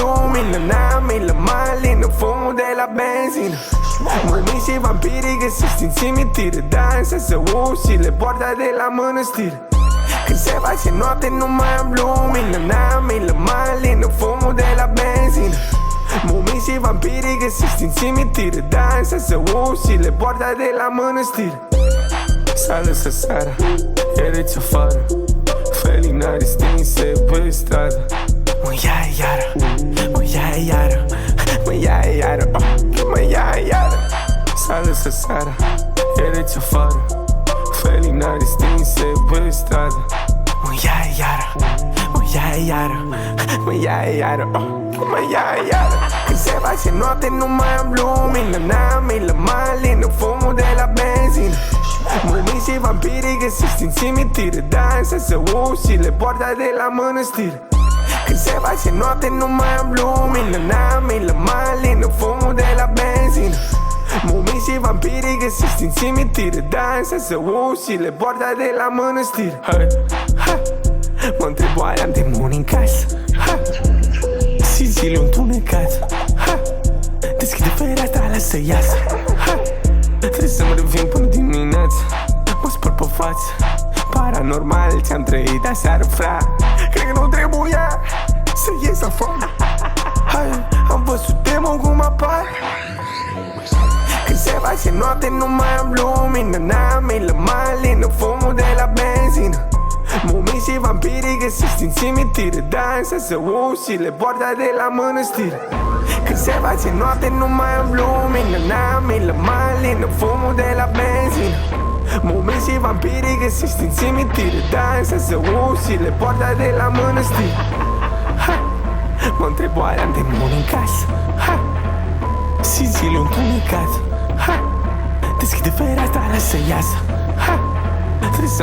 lumină, n-am milă, mă alină fumul de la benzină. Mumii și vampirii găsiți în cimitire, dansează ușile, poarta de la mănăstire. Când se face noapte nu mai am lumină, n-am milă, mă alină fumul de la benzină. Mumii și vampirii găsiți în cimitire, dansează ușile, poarta de la mănăstire. S-a lăsat seara, e rece afară, felinari stinse pe stradă. Mă ia iară, mă ia iară, mă ia iară, mă ia iară. S-a lăsat seara, e rece afară, felinari stinse pe stradă. Mă ia iară, mă ia iară, mă ia iară, mă ia iară. Când se face noapte nu mai am lumină, n-am milă, mă alină fumul de la benzină. Mumii și vampirii găsiți în cimitire, dansează ușile, poarta de la mănăstire. Când se face noapte nu mai am lumină, n-am milă, mă alină fumul de la benzină. Mumii și vampirii găsiți în cimitire, dansează ușile, poarta de la mănăstire. Hai, hai, mă întreb oare am demoni în casă? Hai, și zile întunecat. Hai, deschide fereastra, lasă iasă. Hai, trebuie să mă revin până dimineață. Mă spăl pe față, paranormal ce-am trăit aseară, fra. Cred că nu trebuia să ies afară. Hai, am văzut demon cum apar. Când se face noapte nu mai am lumină, n-am milă, mă alină fumul de la benzină. Mumii și vampirii găsiți în cimitire, dansează ușile, poarta de la mănăstire. Când se face noapte nu mai am lumină, n-am milă, mă alină fumul de la benzină. Mumii și vampirii găsiți în cimitire, dansează ușile, poarta de la mănăstire. Ha, mă întreb oare am demoni în casă? Ha, și zile întunecat. Ha, deschide fereastra, lasă iasă. Ha, trebuie să